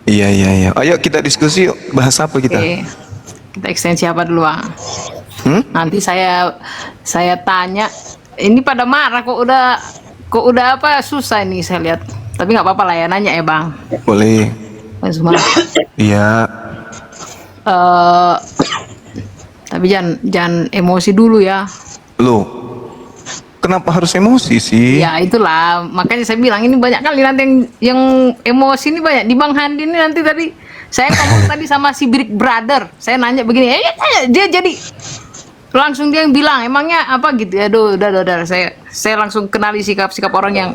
Iya, iya, iya. Ayo kita diskusi yuk. Bahas apa kita? Oke, kita ekstensi apa dulu, Bang? Nanti saya tanya. Ini pada marah kok udah apa susah ini saya lihat. Tapi nggak apa-apa lah ya nanya ya, Bang. Boleh. Bang Zuma. Iya. Eh, tapi jangan emosi dulu ya. Loh, kenapa harus emosi sih? Ya itulah, makanya saya bilang ini banyak kali nanti yang emosi ini banyak di Bang Handi ini nanti tadi saya ngomong tadi sama si Big Brother, saya nanya begini, dia jadi langsung dia yang bilang emangnya apa gitu ya, aduh, udah, saya langsung kenali sikap orang yang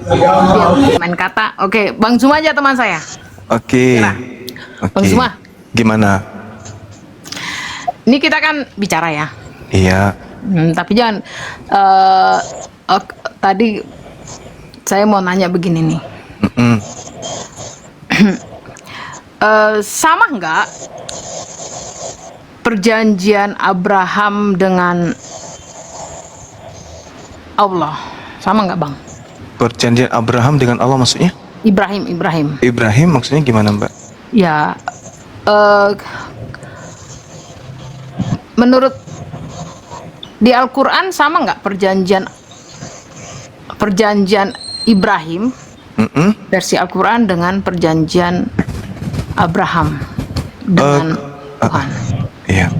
main kata. Oke, Bang Zuma aja teman saya. Oke. Nah, Oke. Bang Zuma, Gimana? ini kita kan bicara ya. Iya. Tapi jangan tadi saya mau nanya begini nih. Sama nggak perjanjian Abraham dengan Allah? Sama nggak, Bang? Perjanjian Abraham dengan Allah maksudnya? Ibrahim. Ibrahim maksudnya gimana, Mbak? Ya, menurut di Al-Quran sama nggak perjanjian Ibrahim versi Al-Quran dengan perjanjian Abraham dengan Tuhan? Iya.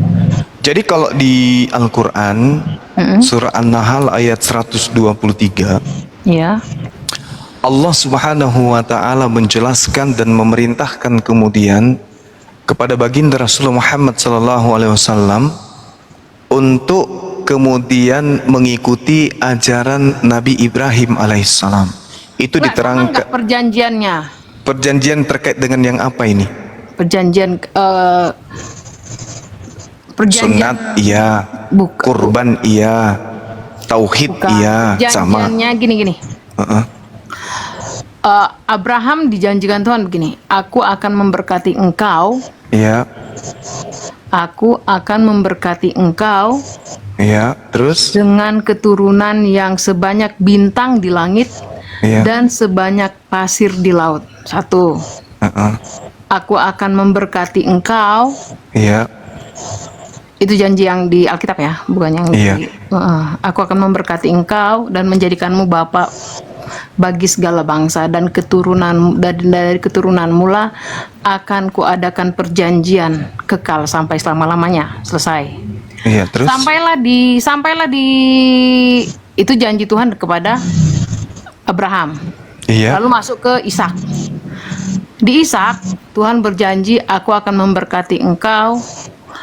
Jadi kalau di Al-Quran surah An-Nahl ayat 123, Ya. Allah Subhanahu wa taala menjelaskan dan memerintahkan kemudian kepada baginda Rasulullah Muhammad sallallahu alaihi wasallam untuk kemudian mengikuti ajaran Nabi Ibrahim alaihissalam. Itu diterangkan Perjanjiannya. Perjanjian terkait dengan yang apa ini? Perjanjian Sunat iya, kurban iya, tauhid iya, sama. Perjanjiannya gini. Abraham dijanjikan Tuhan begini, aku akan memberkati engkau. Iya. Aku akan memberkati engkau. Iya, terus Dengan keturunan yang sebanyak bintang di langit. Iya. Dan sebanyak pasir di laut. Satu. Aku akan memberkati engkau. Iya. Itu janji yang di Alkitab ya, bukan yang di. Aku akan memberkati engkau dan menjadikanmu bapak bagi segala bangsa, dan dari keturunan mula akan kuadakan perjanjian kekal sampai selama-lamanya. Selesai. Iya, terus Sampailah di itu janji Tuhan kepada Abraham. Iya. Lalu masuk ke Ishak. Di Ishak Tuhan berjanji, aku akan memberkati engkau.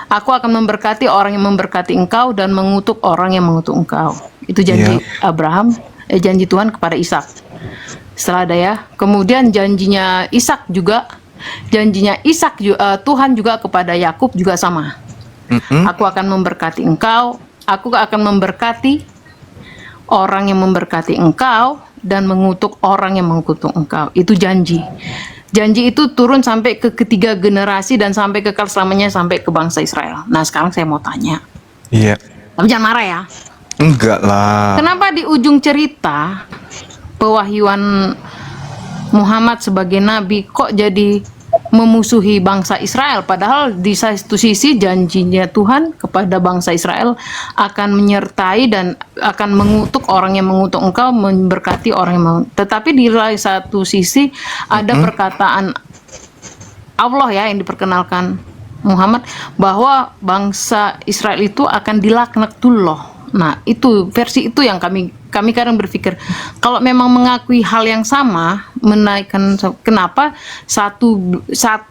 Aku akan memberkati orang yang memberkati engkau dan mengutuk orang yang mengutuk engkau. Itu janji Abraham, janji Tuhan kepada Ishak. Setelah ada ya, kemudian janjinya Ishak juga, Tuhan juga kepada Yakub juga sama. Aku akan memberkati engkau, aku akan memberkati orang yang memberkati engkau dan mengutuk orang yang mengutuk engkau. Itu janji. Janji itu turun sampai ke ketiga generasi dan sampai kekal selamanya sampai ke bangsa Israel. Nah, sekarang saya mau tanya. Iya. Tapi jangan marah ya. Enggak lah. Kenapa di ujung cerita pewahyuan Muhammad sebagai nabi kok jadi memusuhi bangsa Israel, padahal di satu sisi janjinya Tuhan kepada bangsa Israel akan menyertai dan akan mengutuk orang yang mengutuk engkau, memberkati orang yang tetapi di satu sisi ada perkataan Allah ya yang diperkenalkan Muhammad bahwa bangsa Israel itu akan dilaknatullah. Nah, itu versi itu yang kami kadang berpikir, kalau memang mengakui hal yang sama, menaikkan kenapa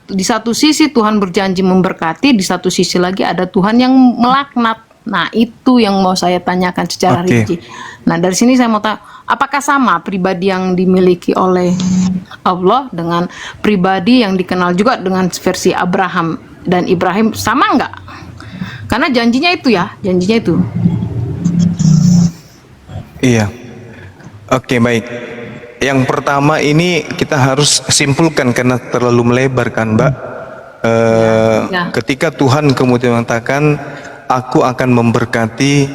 di satu sisi Tuhan berjanji memberkati, di satu sisi lagi ada Tuhan yang melaknat. Nah, itu yang mau saya tanyakan secara rinci. Nah, dari sini saya mau tanya, apakah sama pribadi yang dimiliki oleh Allah dengan pribadi yang dikenal juga dengan versi Abraham dan Ibrahim, sama enggak? Karena janjinya itu ya, janjinya itu. Iya. Oke, baik. Yang pertama ini kita harus simpulkan karena terlalu melebar kan, Mbak. Ketika Tuhan kemudian mengatakan, aku akan memberkati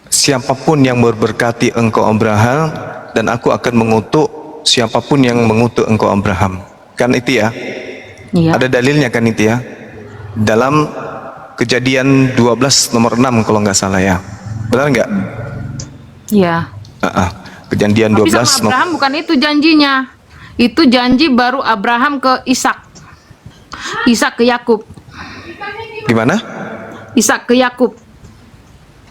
siapapun yang memberkati engkau Abraham, dan aku akan mengutuk siapapun yang mengutuk engkau Abraham. Kan itu ya? Iya. Ada dalilnya kan itu ya? Dalam Kejadian 12 nomor 6 kalau nggak salah ya. Benar nggak? Iya. Kejadian Tapi 12 sama Abraham bukan itu janjinya. Itu janji baru Abraham ke Ishak. Ishak ke Yakub. Gimana? Ishak ke Yakub.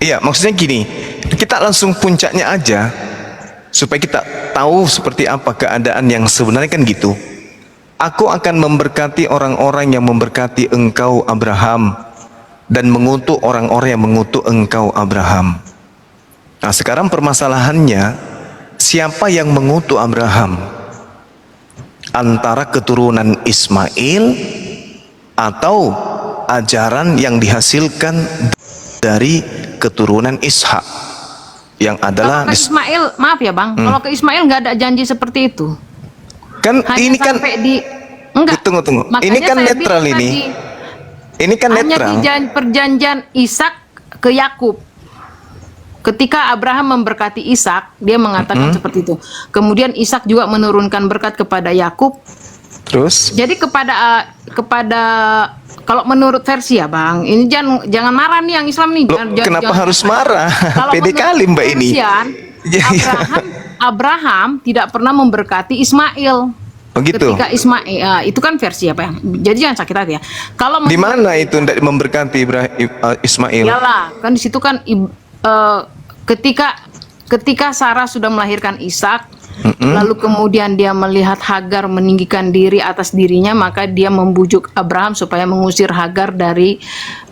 Iya, maksudnya gini, kita langsung puncaknya aja supaya kita tahu seperti apa keadaan yang sebenarnya kan gitu. Aku akan memberkati orang-orang yang memberkati engkau Abraham dan mengutuk orang-orang yang mengutuk engkau Abraham. Nah, sekarang permasalahannya, siapa yang mengutuk Abraham? Antara keturunan Ismail atau ajaran yang dihasilkan dari keturunan Ishak yang adalah Kalau ke Ismail, maaf ya Bang, kalau ke Ismail nggak ada janji seperti itu. kan Hanya ini kan sampai di enggak. tunggu. Makanya Ini kan saya netral bilang ini. tadi, Ini kan hanya netral. di perjanjian Ishak ke Yakub. Ketika Abraham memberkati Ishak, dia mengatakan seperti itu. Kemudian Ishak juga menurunkan berkat kepada Yakub. Terus Jadi kepada kalau menurut versi ya Bang, ini jangan marah nih yang Islam nih. loh, kenapa harus marah? Kalau Pede menurut kali Mbak ini. Persian, Iya. Abraham tidak pernah memberkati Ismail. Oh gitu. Ketika Ismail, itu kan versi apa ya? Jadi jangan sakit hati ya. Kalau Di mana itu tidak memberkati Ismail? iyalah, kan di situ kan ketika Sarah sudah melahirkan Ishak, lalu kemudian dia melihat Hagar meninggikan diri atas dirinya, maka dia membujuk Abraham supaya mengusir Hagar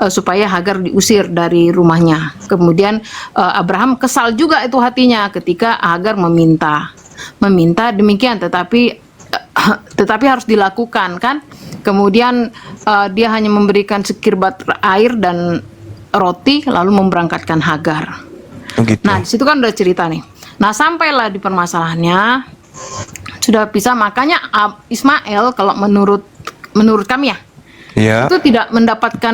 supaya Hagar diusir dari rumahnya. Kemudian Abraham kesal juga itu hatinya ketika Hagar meminta demikian, tetapi harus dilakukan kan. Kemudian dia hanya memberikan sekirbat air dan roti lalu memberangkatkan Hagar. Oh, gitu. Nah, di situ kan udah cerita nih. Nah, sampailah di permasalahannya sudah bisa, makanya Ismail kalau menurut kami ya, Ya. itu tidak mendapatkan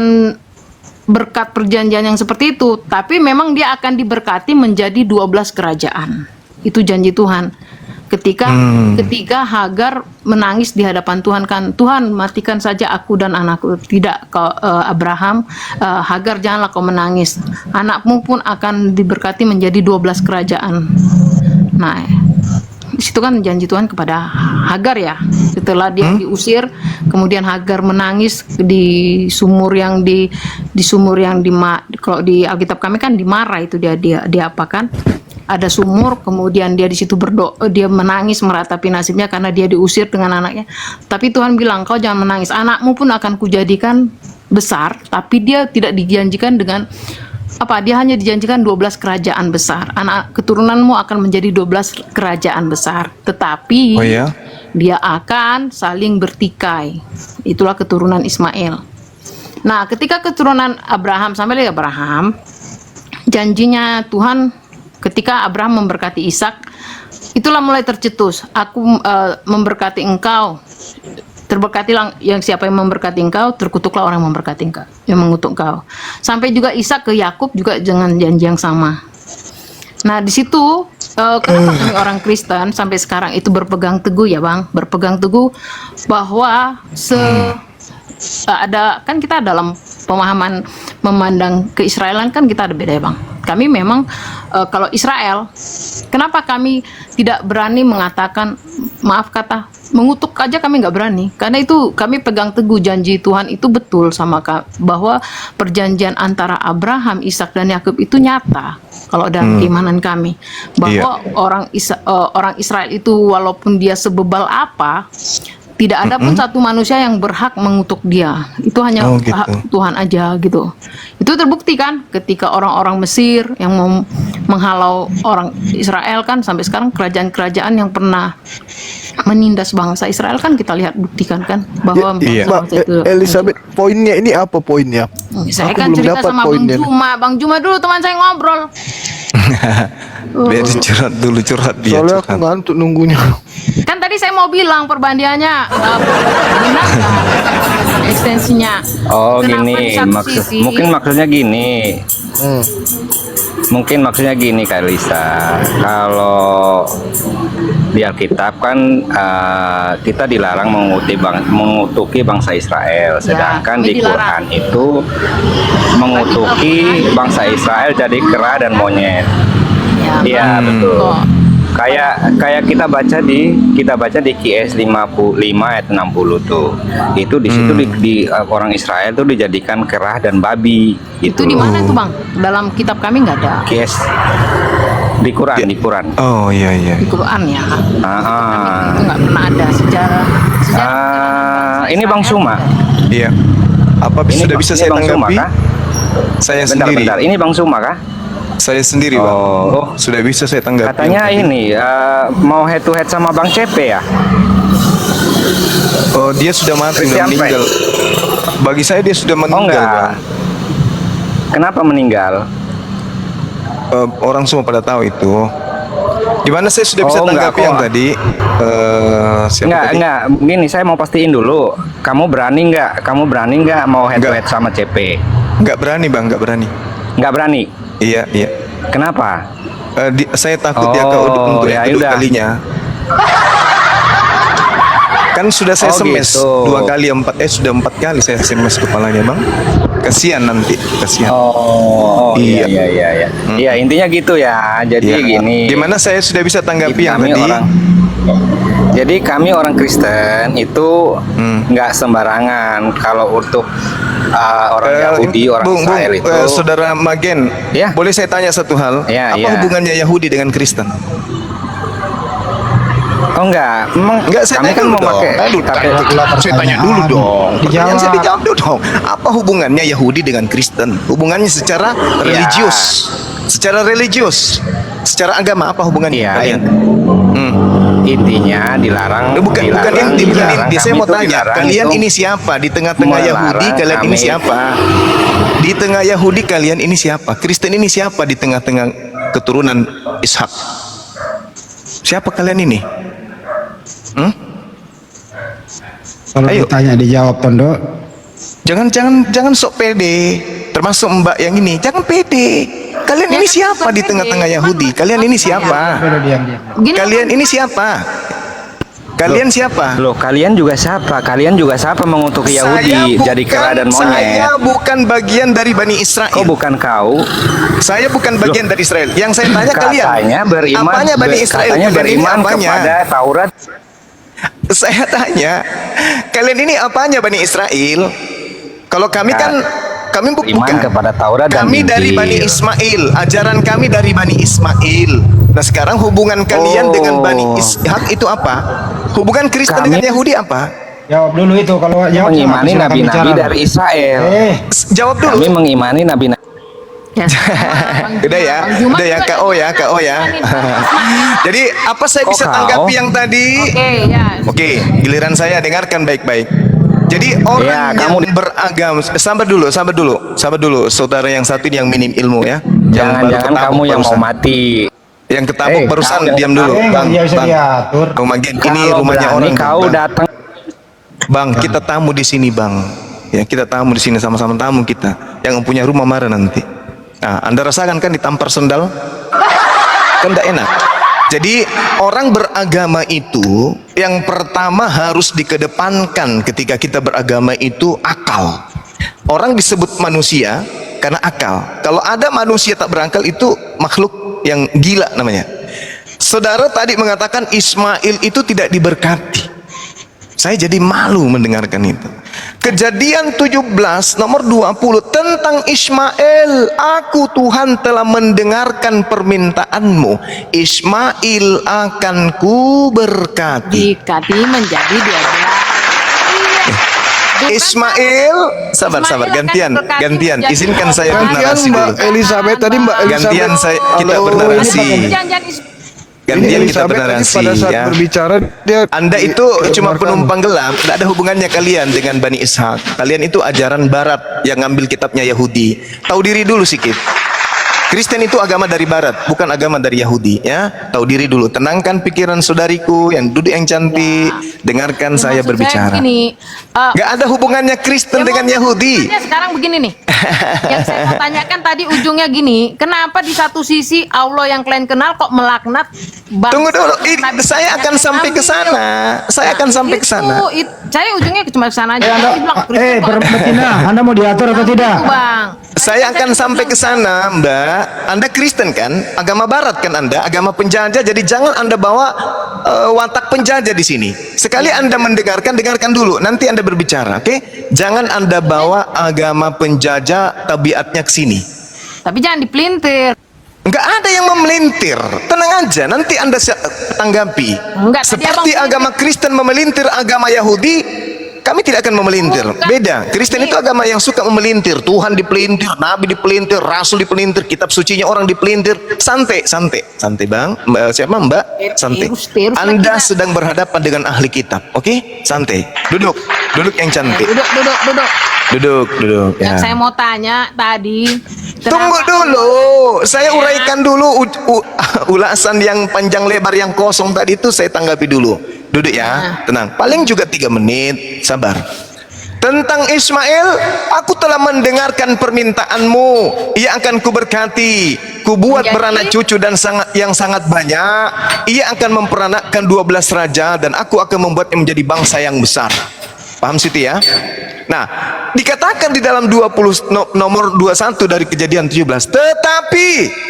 berkat perjanjian yang seperti itu, tapi memang dia akan diberkati menjadi 12 kerajaan. Itu janji Tuhan. Ketika Hagar menangis di hadapan Tuhan kan, Tuhan matikan saja aku dan anakku. Tidak, Abraham, Hagar janganlah kau menangis. Anakmu pun akan diberkati menjadi 12 kerajaan. Nah, di situ kan janji Tuhan kepada Hagar ya. Setelah dia diusir, kemudian Hagar menangis di sumur yang kalau di Alkitab kami kan di Mara itu dia apakan? Ada sumur, kemudian dia di situ berdoa, dia menangis meratapi nasibnya karena dia diusir dengan anaknya. Tapi Tuhan bilang, kau jangan menangis, anakmu pun akan kujadikan besar. Tapi dia tidak dijanjikan dengan apa? Dia hanya dijanjikan 12 kerajaan besar. Anak keturunanmu akan menjadi 12 kerajaan besar. Tetapi Oh ya. dia akan saling bertikai. Itulah keturunan Ismail. Nah, ketika keturunan Abraham sampai Abraham, janjinya Tuhan ketika Abraham memberkati Ishak, itulah mulai tercetus. Aku memberkati engkau, terberkatilah yang siapa yang memberkati engkau, terkutuklah orang yang memberkati engkau, yang mengutuk engkau. Sampai juga Ishak ke Yakub juga dengan janji yang sama. Nah, di situ kenapa kami orang Kristen sampai sekarang itu berpegang teguh ya Bang, berpegang teguh bahwa ada kan kita dalam pemahaman memandang keisraelan kan kita ada beda ya Bang. Kami memang kalau Israel, kenapa kami tidak berani mengatakan maaf kata mengutuk aja, kami nggak berani karena itu kami pegang teguh janji Tuhan itu betul sama bahwa perjanjian antara Abraham, Ishak dan Yakub itu nyata kalau dalam keimanan kami bahwa orang Israel itu walaupun dia sebebal apa, tidak ada pun satu manusia yang berhak mengutuk dia. Itu hanya hak Tuhan aja gitu. Itu terbukti kan ketika orang-orang Mesir yang mau menghalau orang Israel kan, sampai sekarang kerajaan-kerajaan yang pernah menindas bangsa Israel kan kita lihat buktikan kan bahwa bangsa itu. Elizabeth, poinnya ini apa poinnya? Saya Aku kan belum cerita dapat sama poinnya. Bang Juma dulu teman saya ngobrol. Biar curhat dulu, curhat dia. Soalnya aku ngantuk nunggunya. Kan tadi saya mau bilang perbandingannya benar nggak ekstensinya. Oh Kenapa di gini, satu sisi- mungkin maksudnya gini. Mungkin maksudnya gini Kak Lisa, kalau di Alkitab kan kita dilarang mengutuki bangsa Israel, sedangkan kami di Quran dilarang. itu mengutuki bangsa Israel jadi kera dan monyet. Ya, Iya Bang. betul. Kok Kayak kita baca di QS 55 ayat 60 tuh. Itu di situ di orang Israel tuh dijadikan kera dan babi itu gitu. di mana tuh Bang? Dalam kitab kami nggak ada. QS di Quran. Oh iya iya. Di Quran ya. Ah, Itu nggak pernah ada sejarah. ini Bang Suma. Iya. Apa sudah bisa saya Bang Suma tanggapi? kah? Saya sendiri. Bentar. Ini Bang Suma kah? Saya sendiri, Bang. Oh. Sudah bisa saya tanggapi. Katanya yang tadi. ini mau head to head sama Bang CP ya? Oh, dia sudah mati, Christian meninggal. Bagi saya dia sudah Oh meninggal, enggak. Bang. Kenapa meninggal? Orang semua pada tahu itu. Di mana saya sudah bisa Oh, enggak tanggapi kok. yang tadi? Siapa tadi? Enggak. Gini, saya mau pastiin dulu. Kamu berani nggak mau head to head sama CP? Enggak berani, Bang, enggak berani. Nggak berani. Iya, iya. Kenapa? Saya takut dia Oh, untuk ya yang kedua udah. kalinya. Kan sudah saya Oh, semes gitu. 2 kali 4 sudah 4 kali saya semes kepalanya, Bang. Kasihan nanti, kasihan. Oh, Iya. iya. Iya, intinya gitu ya. Jadi Iya. gini. Gimana saya sudah bisa tanggapi yang tadi? Jadi kami orang Kristen itu nggak sembarangan kalau untuk orang Yahudi, orang Bung, Israel itu. Saudara Magen, Ya. boleh saya tanya satu hal? Ya, Apa ya. hubungannya Yahudi dengan Kristen? Oh enggak, memang Enggak, saya kami tanya kan dulu mau dong. pakai Saya tanya dulu dong. Pertanyaan saya Dijawab. dijawab dulu dong. Apa hubungannya Yahudi dengan Kristen? Hubungannya secara religius. Secara religius. Secara agama apa hubungannya Iya, kalian? intinya dilarang. Bukan inti, bukan dilarang. inti. Saya Kami mau tuh tanya, dilarang kalian itu ini siapa di tengah-tengah Yahudi? melarang Kalian ini kami. siapa? Di tengah Yahudi kalian ini siapa? Kristen ini siapa di tengah-tengah keturunan Ishak? Siapa kalian ini? Kalau Ayo. ditanya dijawab Tondo. Jangan sok pede. Termasuk Mbak yang ini, jangan pede. Kalian ini siapa di tengah-tengah Yahudi? Kalian ini siapa? Udah diam. Gini, Kalian ini siapa? Kalian siapa? Loh, kalian juga siapa? Kalian juga siapa mengutuki Yahudi jadi kera dan monyet? Saya bukan bagian dari Bani Israel. Kok bukan kau? Saya bukan bagian dari Israel. Yang saya tanya kalian, Katanya beriman. apanya Bani Israel? Katanya Kalian ini beriman apanya? kepada Taurat. Saya tanya, kalian ini apanya Bani Israel? Kalau kami kan, kami Beriman bukan. kepada Taurat dan Kami dari Injil. Bani Ismail. Ajaran kami dari Bani Ismail. Nah sekarang hubungan kalian dengan Bani Ishak itu apa? Hubungan Kristen Kami- dengan Yahudi apa? Jawab dulu itu kalau jawab Mengimani silakan nabi-nabi bicara. dari Israel. Jawab dulu. Kami mengimani nabi-nabi. Ya, Udah ya, udah ya, KO ya, KO ya. Jadi apa saya Kok bisa KO? tanggapi yang tadi? Oke, ya. Oke, giliran saya dengarkan baik-baik. Jadi Ya, orang yang kamu- beragama, sabar dulu, saudara yang satu ini yang minim ilmu ya. Jangan-jangan ketapuk kamu yang mau barusan. mati. Yang ketapuk barusan kamu- diam dulu, Nggak bisa diatur. Bang Magen, ini Kalau rumahnya berani orang. kau Bang. datang. Bang, kita tamu di sini, Bang. Ya, kita tamu di sini sama-sama tamu kita. Yang punya rumah marah nanti. Nah, Anda rasakan kan ditampar sendal? Kan tidak enak. Jadi orang beragama itu yang pertama harus dikedepankan ketika kita beragama itu akal. Orang disebut manusia karena akal. Kalau ada manusia tak berakal itu makhluk yang gila namanya. Saudara tadi mengatakan Ismail itu tidak diberkati. Saya jadi malu mendengarkan itu. Kejadian 17 nomor 20 tentang Ismail. Aku Tuhan telah mendengarkan permintaanmu. Ismail akan ku berkati. Dikati menjadi 12. Ismail, sabar Ismail akan gantian. berkati menjadi Izinkan saya 12. bernarasi Mbak dulu. Elizabeth tadi, Mbak Elizabeth. Gantian kita Halo, bernarasi. ini Jangan Gantian Ini kita Elizabeth tadi bernarasi pada saat ya. berbicara dia Anda itu cuma penumpang gelap, tidak ada hubungannya kalian dengan Bani Ishak. Kalian itu ajaran barat yang ngambil kitabnya Yahudi. Tahu diri dulu sikit. Kristen itu agama dari barat, bukan agama dari Yahudi ya. Tahu diri dulu, tenangkan pikiran saudariku yang duduk yang cantik, dengarkan saya Maksud berbicara. gini, Gak ada hubungannya Kristen dengan Yahudi. makanya sekarang begini nih. Yang saya mau tanyakan tadi ujungnya gini, kenapa di satu sisi Allah yang kalian kenal kok melaknat bangsa? Tunggu dulu, Nabi saya akan yang sampai ke Nabi sana. Saya akan sampai ke sana. Saya ujungnya cuma ke sana aja. Anda, Tadi bilang Kristen kok Betina, Anda mau diatur atau tidak? itu, Bang. Saya akan sampai ke sana, Mbak. Anda Kristen kan? Agama barat kan Anda? Agama penjajah. Jadi jangan Anda bawa watak penjajah di sini. Sekali Anda mendengarkan, dengarkan dulu. Nanti Anda berbicara, oke? Jangan Anda bawa agama penjajah tabiatnya ke sini. Tapi jangan dipelintir. Enggak ada yang memelintir. Tenang aja, nanti Anda tanggapi. Enggak, tadi Seperti Abang agama Kristen memelintir agama Yahudi, kami tidak akan memelintir. Bukan. Beda. Kristen itu agama yang suka memelintir. Tuhan dipelintir, Nabi dipelintir, Rasul dipelintir, kitab sucinya orang dipelintir. Santai, santai, santai Bang. Siapa Mbak? Santai. Terus Anda kita. sedang berhadapan dengan ahli kitab, oke? Santai. Duduk, duduk yang cantik. Duduk. Duduk. Ya. Yang saya mau tanya tadi. Tunggu kenapa- dulu, saya uraikan dulu ulasan yang panjang lebar yang kosong tadi itu saya tanggapi dulu. Duduk ya, tenang. Paling juga 3 menit, sabar. Tentang Ismail, aku telah mendengarkan permintaanmu. Ia akan kuberkati, kubuat Jadi- beranak cucu dan yang sangat banyak. Ia akan memperanakkan 12 raja dan aku akan membuatnya menjadi bangsa yang besar. Paham situ ya? Nah, dikatakan di dalam 20 nomor 21 dari Kejadian 17, tetapi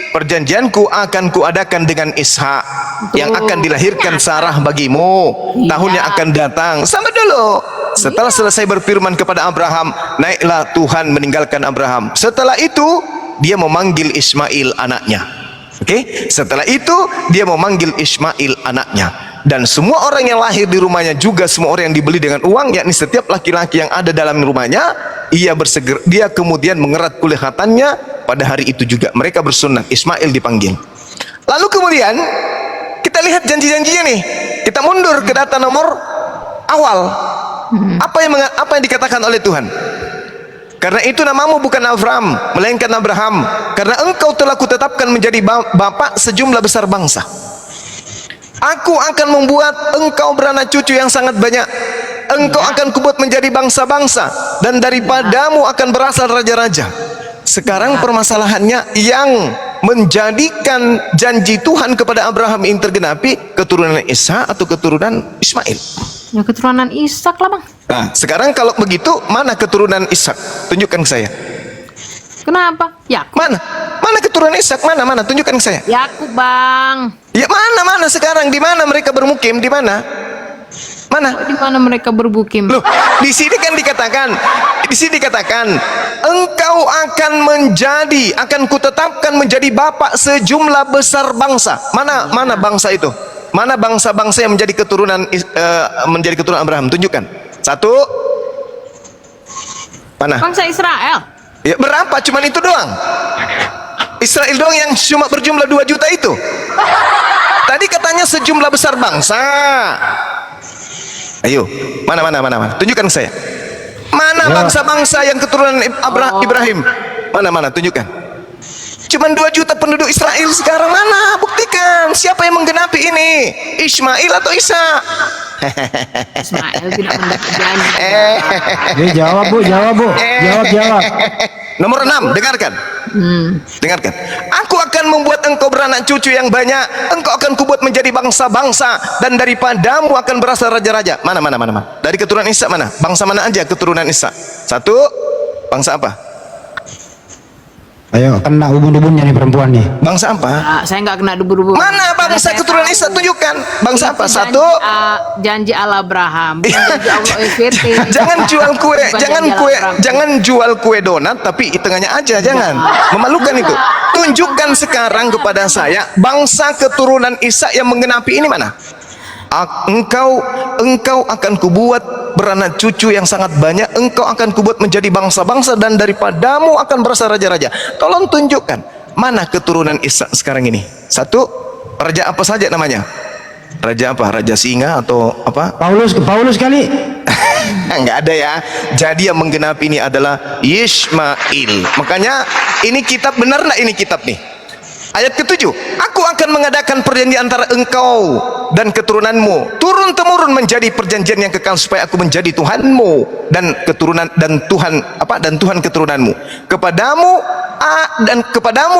perjanjianku akan kuadakan dengan Ishak yang akan dilahirkan Sarah bagimu tahun yang akan datang. Sama dulu. Setelah selesai berfirman kepada Abraham, naiklah Tuhan meninggalkan Abraham. Setelah itu dia memanggil Ismail anaknya. Oke? Setelah itu dia memanggil Ismail anaknya. Dan semua orang yang lahir di rumahnya juga semua orang yang dibeli dengan uang, yakni setiap laki-laki yang ada dalam rumahnya, dia kemudian mengerat kulihatannya. Pada hari itu juga mereka bersunat. Ismail dipanggil. Lalu kemudian kita lihat janji-janjinya nih. Kita mundur ke data nomor awal. Apa yang dikatakan oleh Tuhan? Karena itu namamu bukan Avram, melainkan Abraham. Karena engkau telah kutetapkan menjadi bapak sejumlah besar bangsa. Aku akan membuat engkau beranak cucu yang sangat banyak. Engkau akan kubuat menjadi bangsa-bangsa, dan daripadamu akan berasal raja-raja. Sekarang permasalahannya yang menjadikan janji Tuhan kepada Abraham ini tergenapi, keturunan Ishak atau keturunan Ismail? Ya keturunan Ishak lah, Bang. Nah, sekarang kalau begitu mana keturunan Ishak? Tunjukkan ke saya. Kenapa? Yakub. Mana keturunan Ishak? Mana? Tunjukkan ke saya. Yakub, Bang. Ya mana sekarang? Di mana mereka bermukim? Di mana? Mana? Di mana mereka bermukim? Loh, di sini dikatakan, engkau akan kutetapkan menjadi bapak sejumlah besar bangsa. Mana bangsa itu? Mana bangsa-bangsa yang menjadi keturunan Abraham? Tunjukkan. 1. Mana? Bangsa Israel. Ya berapa? Cuman itu doang. Israel doang yang cuma berjumlah 2 juta itu. Tadi katanya sejumlah besar bangsa. Ayo, mana? Tunjukkan ke saya. Mana bangsa-bangsa yang keturunan Ibrahim? Mana? Tunjukkan. Cuman 2 juta penduduk Israel sekarang. Mana? Buktikan. Siapa yang menggenapi ini? Ismail atau Isa? Ismail tidak mendapat janji. Jawab bu. Jawab. Nomor 6, dengarkan. Dengarkan. Aku akan membuat engkau beranak cucu yang banyak. Engkau akan kubuat menjadi bangsa-bangsa, dan daripadamu akan berasal raja-raja. Mana? Dari keturunan Ishak mana? Bangsa mana aja keturunan Ishak? 1. Bangsa apa? Ayo, kena ubun-ubunnya nih perempuan nih. Bangsa apa? Saya nggak kena debu-debu. Mana bangsa keturunan Ishak? Tunjukkan. Bangsa apa? 1. Janji Allah Abraham. Janji Allah SWT. Jangan jual kue, Bukan jangan janji kue, Allah Abraham. jangan jual kue donat tapi di tengahnya aja, jangan. Memalukan itu. Tunjukkan sekarang kepada saya bangsa keturunan Ishak yang menggenapi ini mana? Engkau akan kubuat beranak cucu yang sangat banyak. Engkau akan kubuat menjadi bangsa-bangsa, dan daripadamu akan berasal raja-raja. Tolong tunjukkan mana keturunan Ishak sekarang ini. 1. Raja apa saja namanya? Raja apa? Raja singa atau apa? Paulus kali. Enggak ada ya. Jadi yang menggenapi ini adalah Ismail. Makanya ini kitab, benar enggak ini kitab nih? Ayat ke-7, aku akan mengadakan perjanjian antara engkau dan keturunanmu turun temurun menjadi perjanjian yang kekal, supaya aku menjadi Tuhanmu dan keturunan dan Tuhan keturunanmu. Kepadamu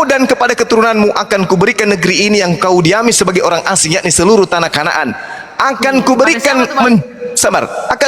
dan kepada keturunanmu akan kuberikan negeri ini yang kau diami sebagai orang asing, yakni seluruh tanah Kanaan. Akan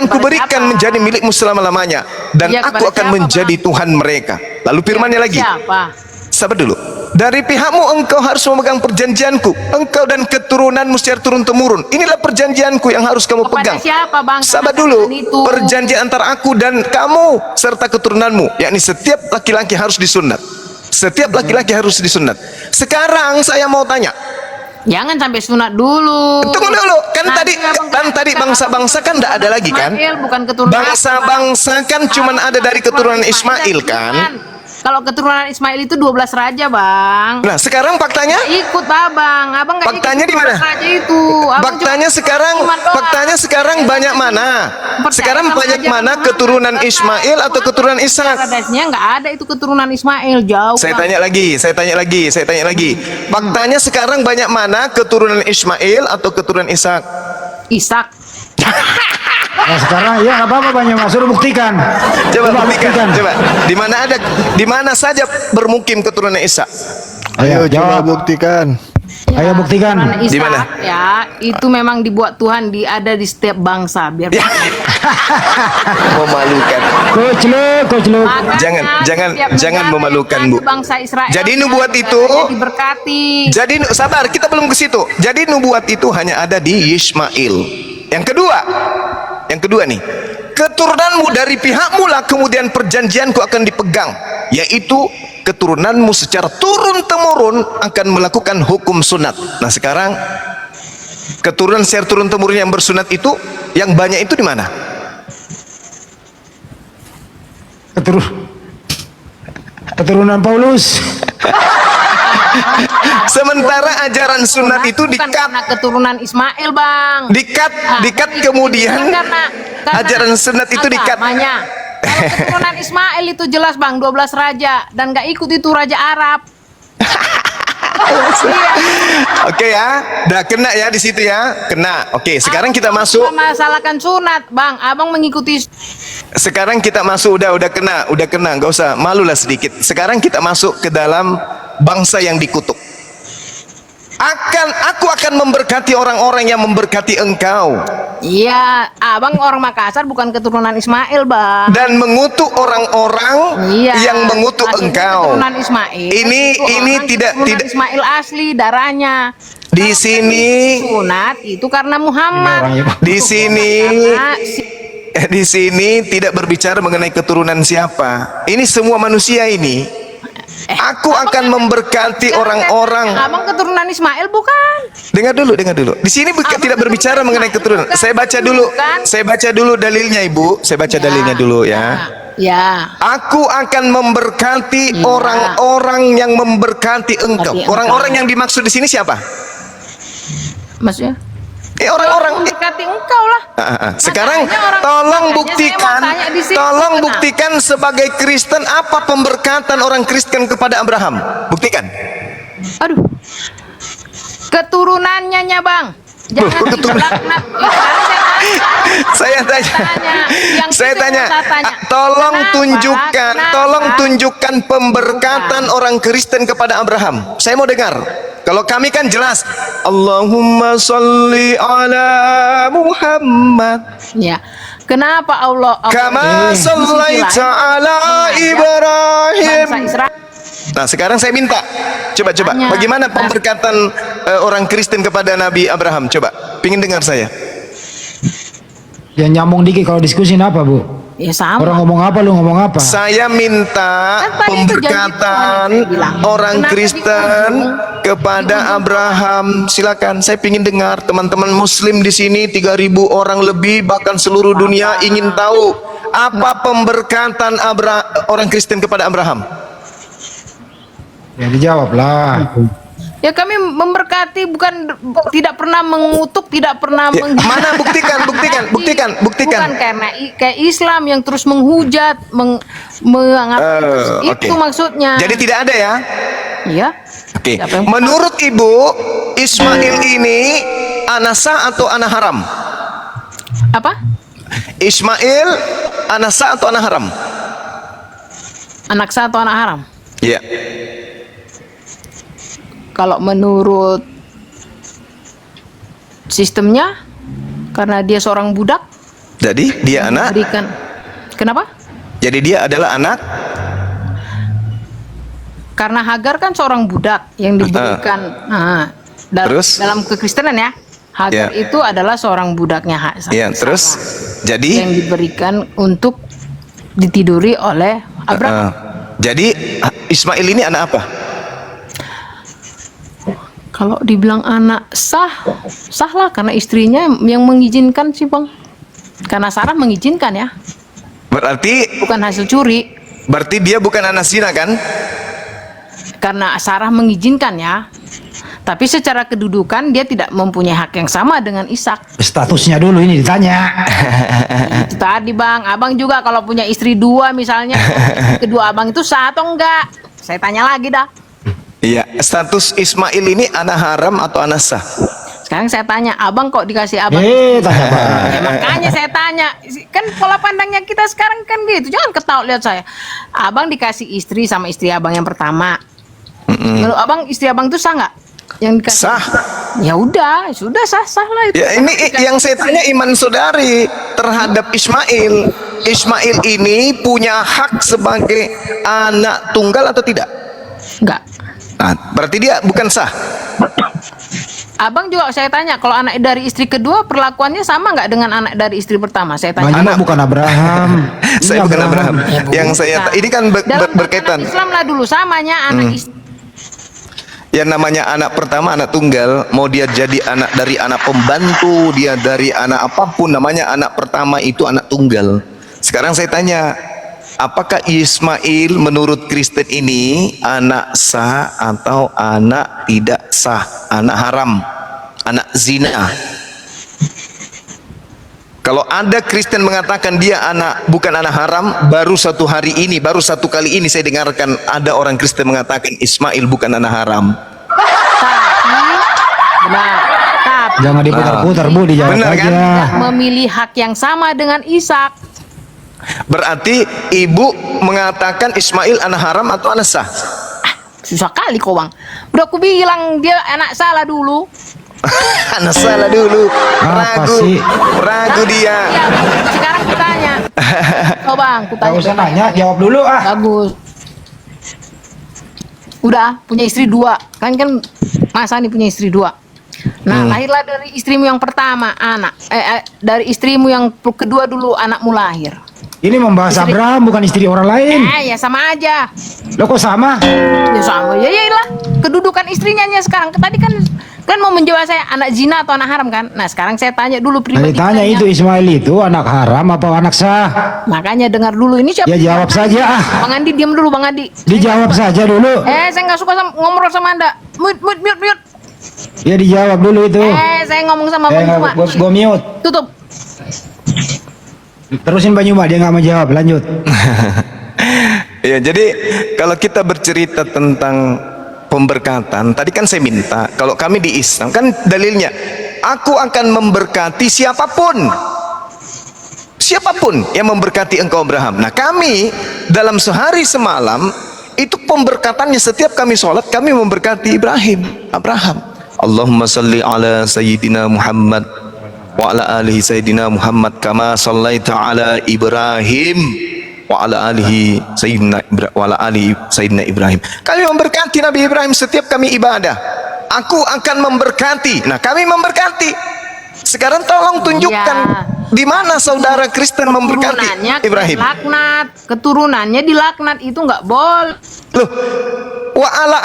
kuberikan menjadi milikmu selama-lamanya, dan Ya, aku kepada akan siapa, menjadi Tuhan mereka. Lalu firman-Nya lagi, Siapa? sabar dulu. Dari pihakmu engkau harus memegang perjanjianku, engkau dan keturunanmu secara turun-temurun. Inilah perjanjianku yang harus kamu Kepada pegang. siapa, Bang? Sabar Katakan dulu. itu. Perjanjian antara aku dan kamu serta keturunanmu, yakni setiap laki-laki harus disunat. Setiap laki-laki harus disunat. Sekarang saya mau tanya, Jangan sampai sunat dulu. tunggu dulu. Kan Nanti tadi bangsa-bangsa kan tidak ada lagi kan? Ismail bukan keturunan. Bangsa-bangsa kan cuman ada dari keturunan Ismail kan? Kalau keturunan Ismail itu 12 raja, Bang. Nah, sekarang faktanya? Ikut Abang. Abang nggak Faktanya ikut di mana? 12 raja itu. Abang Faktanya cuma sekarang, iman doang. faktanya sekarang banyak mana? Percaya Sekarang sama banyak ajaran mana Muhammad. keturunan Karena Ismail atau keturunan Ishak? Paradise-nya nggak ada itu keturunan Ismail, jauh. Saya Bang. tanya lagi. Faktanya sekarang banyak mana keturunan Ismail atau keturunan Ishak? Ishak. Nah, sekarang ya nggak apa-apa banyak Mas, suruh buktikan. Coba buktikan. Coba. Di mana saja bermukim keturunan Ishak? Ayo coba jawab. buktikan. Ayo buktikan. Keturunan Di Ishak, mana? ya, itu memang dibuat Tuhan, ada di setiap bangsa biar Memalukan. Coach lu. Makanya Jangan setiap jangan negara memalukan, yang Bu. ada bangsa Israel, Jadi nubuat itu diberkati. Jadi sabar, kita belum ke situ. Jadi nubuat itu hanya ada di Ismail. Yang kedua nih, keturunanmu dari pihakmu lah kemudian perjanjianku akan dipegang, yaitu keturunanmu secara turun-temurun akan melakukan hukum sunat. Nah, sekarang keturunan secara turun-temurun yang bersunat itu, yang banyak itu di mana? Keturunan Paulus. Sementara ajaran sunat itu Bukan karena keturunan Ismail, Bang. dikat kemudian karena ajaran sunat itu dikat. agamanya. Kalau keturunan Ismail itu jelas, Bang, 12 raja dan nggak ikut itu raja Arab. Oke ya, udah kena ya di situ ya, kena. Oke, sekarang kita masuk. Masalahkan sunat, Bang. Abang mengikuti. Sekarang kita masuk, udah kena, nggak usah malulah sedikit. Sekarang kita masuk ke dalam bangsa yang dikutuk. Aku akan memberkati orang-orang yang memberkati engkau, Iya, Abang orang Makassar bukan keturunan Ismail, Bang. dan mengutuk orang-orang Iya. yang mengutuk Maksudnya engkau. Keturunan Ismail. Ini orang keturunan Ismail asli darahnya. di sini, Sunat itu karena Muhammad. di sini. Karena Di sini tidak berbicara mengenai keturunan siapa. Ini semua manusia ini. Aku akan memberkati orang-orang. Abang keturunan Ismail bukan? Dengar dulu. Di sini tidak berbicara mengenai keturunan. Saya baca dulu dalilnya, Ibu. Saya baca dalilnya dulu ya. Ya. Aku akan memberkati orang-orang yang memberkati engkau. Berkati Orang-orang yang dimaksud di sini siapa? Maksudnya? Orang-orang. Berkati engkau lah. Sekarang Makanya orang- tolong makanya buktikan, saya mau tanya di situ, tolong kenapa? buktikan sebagai Kristen apa pemberkatan orang Kristen kepada Abraham. Buktikan. Aduh. Keturunannya, Bang. Jangan dilaknat. Saya tanya, Yang saya itu tanya, yang saya tanya. tolong Kenapa? tolong tunjukkan pemberkatan orang Kristen kepada Abraham. Saya mau dengar. Kalau kami kan jelas, Allahumma sholli ala Muhammad. Ya. Kenapa Allah Kama shallaita ala Ibrahim. bangsa Israel? Nah, sekarang saya minta, coba, Tanya. bagaimana pemberkatan orang Kristen kepada Nabi Abraham? Coba, pingin dengar saya. Ya nyambung dikit kalau diskusi apa, Bu? Ya sama. Orang ngomong apa lu ngomong apa? Saya minta Kan tadi itu pemberkatan janji Tuhan, saya bilang. orang Kenapa Kristen dikunjung? kepada Abraham. Silakan, saya pingin dengar. Teman-teman Muslim di sini 3.000 orang lebih, bahkan seluruh dunia ingin tahu apa pemberkatan orang Kristen kepada Abraham. Ya dijawab lah. Ya kami memberkati, bukan tidak pernah mengutuk, tidak pernah Ya, mana buktikan. Bukan karena kayak Islam yang terus menghujat, mengatakan itu Oke. maksudnya. Jadi tidak ada ya? Iya. Oke. Siapa yang- Menurut Ibu, Ismail ini anak sah atau anak haram? Apa? Ismail anak sah atau anak haram? Anak sah atau anak haram? Iya. Kalau menurut sistemnya, karena dia seorang budak, Jadi dia anak. berikan. Kenapa? Jadi dia adalah anak. Karena Hagar kan seorang budak yang diberikan. Terus? Dalam kekristenan ya, Hagar Ya. itu adalah seorang budaknya Iya. Terus yang jadi. diberikan untuk ditiduri oleh Abraham. Jadi Ismail ini anak apa? Kalau dibilang anak sah, sah lah karena istrinya yang mengizinkan sih bang. Karena Sarah mengizinkan ya, Berarti bukan hasil curi. dia bukan anak zina kan? Karena Sarah mengizinkan ya. Tapi secara kedudukan dia tidak mempunyai hak yang sama dengan Ishak. Statusnya dulu ini ditanya. Itu tadi bang, abang juga kalau punya istri dua misalnya, kedua abang itu sah atau enggak? Saya tanya lagi dah. Iya. Status Ismail ini anak haram atau anak sah? Sekarang saya tanya, abang kok dikasih abang? Tanya Bang. Ya, makanya saya tanya, kan pola pandangnya kita sekarang kan gitu. Jangan ketawa lihat saya. Abang dikasih istri sama istri abang yang pertama. Menurut abang istri abang itu sah nggak? Yang dikasih? Sah. Ya udah, sudah sah lah itu. Ya ini yang saya tanya iman saudari terhadap Ismail. Ismail ini punya hak sebagai anak tunggal atau tidak? Enggak. Nah, berarti dia bukan sah. Abang juga saya tanya, kalau anak dari istri kedua perlakuannya sama nggak dengan anak dari istri pertama? Saya tanya. Banyak bukan Abraham. Saya Ini bukan Abraham. Yang saya Nah, ini kan dalam berkaitan. anak Islam lah dulu samanya anak istri. Yang namanya anak pertama anak tunggal, mau dia jadi anak dari anak pembantu, dia dari anak apapun, namanya anak pertama itu anak tunggal. Sekarang saya tanya, apakah Ismail menurut Kristen ini anak sah atau anak tidak sah, anak haram, anak zina? Kalau ada Kristen mengatakan dia bukan anak haram, baru satu kali ini saya dengarkan ada orang Kristen mengatakan Ismail bukan anak haram. Tapi benar. Tapi Jangan diputar-putar Bu, dijawab Benar, aja. kan? tidak memilih hak yang sama dengan Ishak. Berarti ibu mengatakan Ismail anak haram atau anak sah? Susah kali kau bang. Udah aku bilang dia anak salah dulu. Anak salah dulu. Apa Ragu, sih? ragu dia. Ya, sekarang kutanya. Oh bang, Gak kutanya. usah nanya, jawab dulu ah. Bagus. Udah punya istri dua, kan masa nih punya istri dua. Nah lahirlah dari istrimu yang pertama anak, dari istrimu yang kedua dulu anakmu lahir. Ini membahas Istri- Abraham bukan istri orang lain. Ya sama aja. Lo kok sama? Ya sama ya lah. Kedudukan istrinya nya sekarang. Tadi kan mau menjawab saya anak zina atau anak haram kan. Nah sekarang saya tanya dulu Nah, pribadi. ditanya saya. itu Ismail itu anak haram apa anak sah? Makanya dengar dulu ini siapa? Ya jawab saja ah. Bang Andi diam dulu Bang Andi. Dijawab saja dulu. Saya nggak suka ngomong sama Anda. Mute. Ya dijawab dulu itu. Saya ngomong sama Bang Juma. Gua mute. Tutup. Terusin Bang Juma, dia nggak mau jawab. Lanjut. Ya, jadi kalau kita bercerita tentang pemberkatan, tadi kan saya minta, kalau kami di Islam kan dalilnya, aku akan memberkati siapapun yang memberkati engkau Abraham. Nah kami dalam sehari semalam itu pemberkatannya, setiap kami sholat kami memberkati Abraham. Allahumma salli ala Sayyidina Muhammad wa ala alihi Sayyidina Muhammad kama sallaita ala Ibrahim wa ala alihi Sayyidina Ibrahim. Kami memberkati Nabi Ibrahim setiap kami ibadah. Aku akan memberkati. Nah kami memberkati. Sekarang tolong tunjukkan di mana saudara Kristen memberkati Ibrahim. Keturunannya dilaknat itu nggak boleh. Loh, wa ala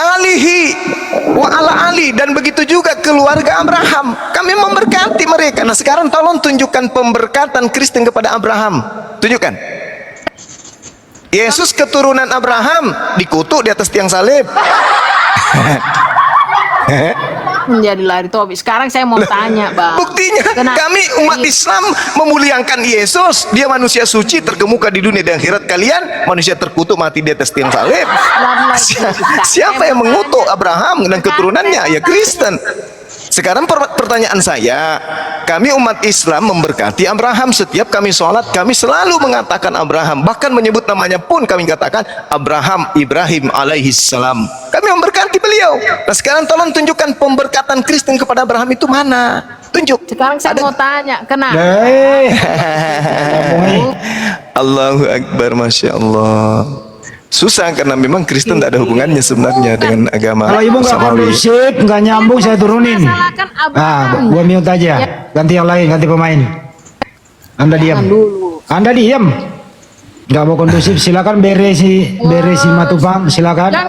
ali dan begitu juga keluarga Abraham. Kami memberkati mereka. Nah sekarang tolong tunjukkan pemberkatan Kristen kepada Abraham. Tunjukkan. Yesus keturunan Abraham dikutuk di atas tiang salib. menjadi lari topik. Sekarang saya mau tanya, Bang. Buktinya Kenapa kami umat ini- Islam memuliakan Yesus. Dia manusia suci terkemuka di dunia dan akhirat. Kalian manusia terkutuk mati di atas tiang salib. Siapa yang mengutuk Abraham dan keturunannya? Ya Kristen. Sekarang pertanyaan saya, kami umat Islam memberkati Abraham. Setiap kami sholat, kami selalu mengatakan Abraham. Bahkan menyebut namanya pun kami katakan Abraham Ibrahim alaihi salam. Kami memberkati beliau. Nah sekarang tolong tunjukkan pemberkatan Kristen kepada Abraham itu mana? Tunjuk. Sekarang saya mau tanya, kenapa? Allahu Akbar, Masya Allah. Susah karena memang Kristen tidak ada hubungannya sebenarnya dengan agama Kalau ibu nggak Samawi. kondusif, nggak nyambung, saya turunin. Masalahkan Abraham. Gua mute aja. Ganti yang lain, ganti pemain. Anda diam. Dulu. Anda diam. Nggak mau kondusif, silakan beresi Matupang, silakan. Dan